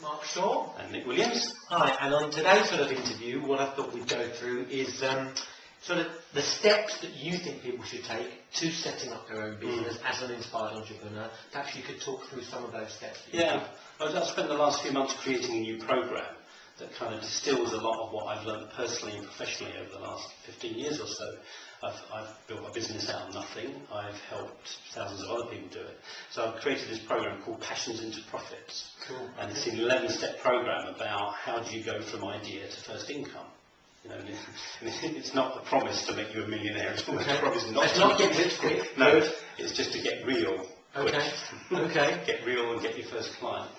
Mark Shaw. And Nick Williams. Hi, and on today's sort of interview, what I thought we'd go through is sort of the steps that you think people should take to setting up their own business as an inspired entrepreneur. Perhaps you could talk through some of those steps. Yeah, I've spent the last few months creating a new program that kind of distills a lot of what I've learned personally and professionally over the last 15 years or so. I've built a business out of nothing. I've helped thousands of other people do it. So I've created this program called Passions into Profits. Cool. And it's an 11-step program about how do you go from idea to first income. You know, it's not the promise to make you a millionaire. It's Okay. promise Let's not get rich quick. No, it's just to get real. Okay. Okay. Get real and get your first client.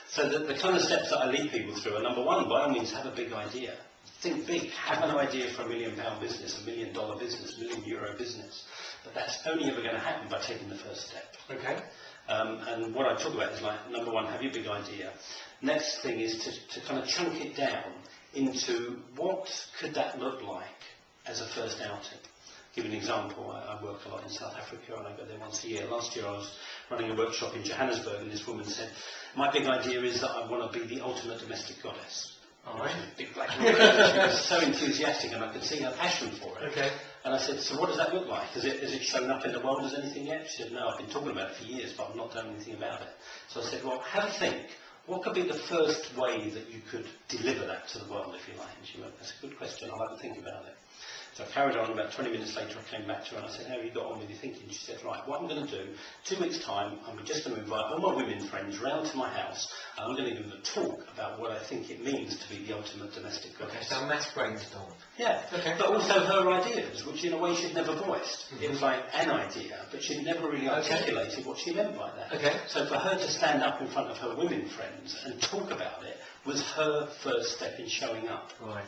So the kind of steps that I lead people through are, number one, by all means, have a big idea. Think big. Have an idea for £1 million business, $1 million business, €1 million business. But that's only ever going to happen by taking the first step. Okay. And what I talk about is, like, number one, have your big idea. Next thing is to kind of chunk it down into what could that look like as a first outing. Give an example. I work a lot in South Africa and I go there once a year. Last year I was running a workshop in Johannesburg and this woman said, my big idea is that I want to be the ultimate domestic goddess. Alright. Big black woman. She was so enthusiastic and I could see her passion for it. Okay. And I said, so what does that look like? Has it shown up in the world as anything yet? She said, no, I've been talking about it for years, but I've not done anything about it. So I said, well, have a think. What could be the first way that you could deliver that to the world, if you like? And she went, that's a good question, I'll have to think about it. So I carried on. About 20 minutes later I came back to her and I said, how have you got on with your thinking? She said, right, what I'm going to do, 2 weeks' time, I'm just going to invite all my women friends round to my house and I'm going to give them a talk about what I think it means to be the ultimate domestic goddess. Okay, so mass brainstorm. Yeah, Okay. but also her ideas, which in a way she'd never voiced. It was like an idea, but she'd never really articulated what she meant by that. Okay. So for her to stand up in front of her women friends and talk about it was her first step in showing up. Right.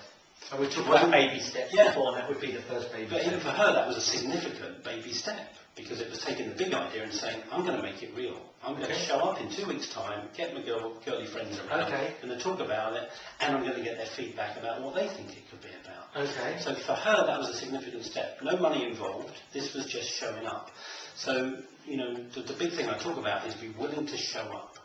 So we talk about baby steps before, and that would be the first baby But step. even for her, that was a significant baby step, because it was taking the big idea and saying, I'm going to make it real. I'm going to show up in 2 weeks' time, get my girly friends around, and talk about it, and I'm going to get their feedback about what they think it could be about. Okay. So for her, that was a significant step. No money involved. This was just showing up. So, you know, the big thing I talk about is be willing to show up.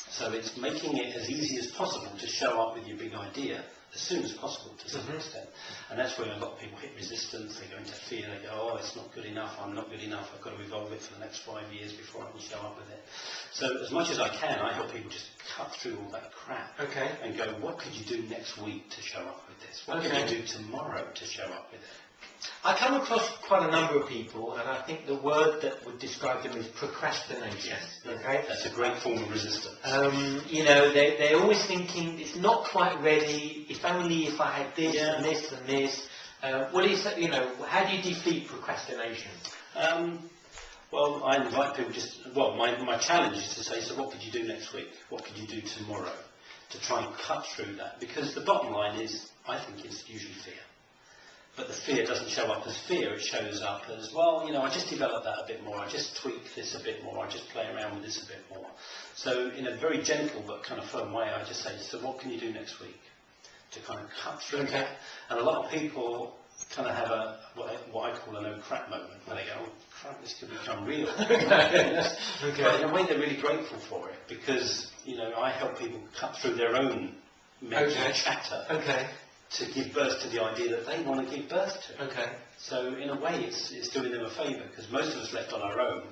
So it's making it as easy as possible to show up with your big idea as soon as possible to some extent. And that's where a lot of people hit resistance, they go into fear, they go, oh, it's not good enough, I'm not good enough, I've got to evolve it for the next 5 years before I can show up with it. So as much as I can, I help people just cut through all that crap and go, what could you do next week to show up with this? What could you do tomorrow to show up with it? I come across quite a number of people, and I think the word that would describe them is procrastination. Okay, that's a great form of resistance. You know, they're always thinking it's not quite ready. If only if I had this and this and this. What is that? You know, how do you defeat procrastination? Well, I invite people my challenge is to say, so what could you do next week? What could you do tomorrow to try and cut through that? Because the bottom line is, I think it's usually fear. But the fear doesn't show up as fear, it shows up as, well, you know, I just develop that a bit more, I just tweak this a bit more, I just play around with this a bit more. So in a very gentle but kind of firm way, I just say, so what can you do next week to kind of cut through that? And a lot of people kind of have what I call a no crap moment, where they go, oh crap, this could become real. But in a way they're really grateful for it, because, you know, I help people cut through their own mental chatter. To give birth to the idea that they want to give birth to. So in a way it's doing them a favour, because most of us left on our own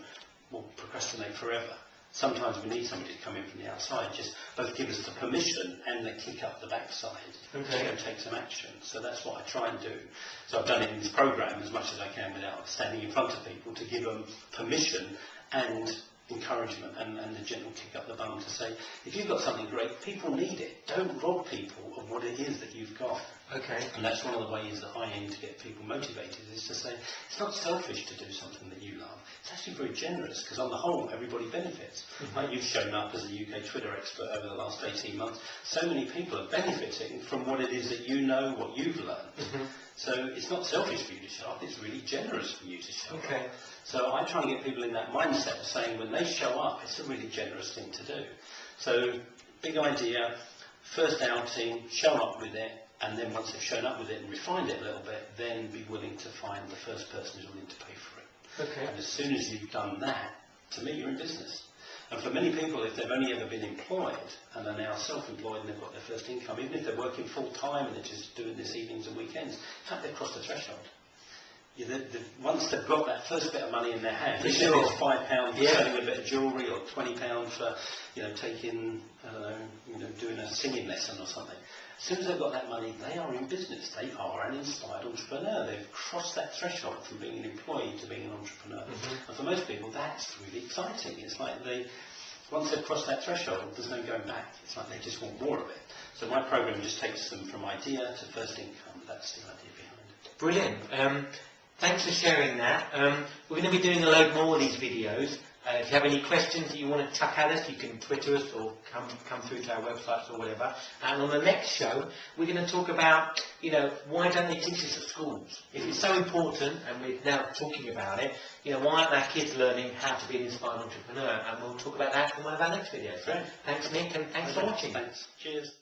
will procrastinate forever. Sometimes we need somebody to come in from the outside, just both give us the permission and the kick up the backside to go take some action. So that's what I try and do. So I've done it in this programme as much as I can without standing in front of people, to give them permission and encouragement and the gentle kick up the bum to say, if you've got something great, people need it. Don't rob people of what it is that you've got. And that's one of the ways that I aim to get people motivated, is to say, it's not selfish to do something that you love. It's actually very generous, because on the whole, everybody benefits. Like you've shown up as a UK Twitter expert over the last 18 months. So many people are benefiting from what it is that you know, what you've learned. So it's not selfish for you to show up, it's really generous for you to show up. So I try and get people in that mindset of saying, when they show up, it's a really generous thing to do. So, big idea, first outing, show up with it, and then once they've shown up with it and refined it a little bit, then be willing to find the first person who's willing to pay for it. And as soon as you've done that, to me, you're in business. And for many people, if they've only ever been employed and are now self-employed and they've got their first income, even if they're working full-time and they're just doing this evenings and weekends, in fact, they've crossed the threshold. Once they've got that first bit of money in their hand, For even sure. if it's £5 for selling a bit of jewellery or £20 for, taking, I don't know, doing a singing lesson or something. As soon as they've got that money, they are in business. They are an inspired entrepreneur. They've crossed that threshold from being an employee to being an entrepreneur. And for most people, that's really exciting. It's like once they've crossed that threshold, there's no going back. It's like they just want more of it. So my program just takes them from idea to first income. That's the idea behind it. Brilliant. Thanks for sharing that. We're going to be doing a load more of these videos. If you have any questions that you want to chuck at us, you can Twitter us or come through to our websites or whatever. And on the next show, we're going to talk about, why don't they teach this at schools? If it's so important, and we're now talking about it, why aren't our kids learning how to be an inspired entrepreneur? And we'll talk about that in one of our next videos. Great. Thanks, Nick, and thanks for watching. Thanks. Cheers.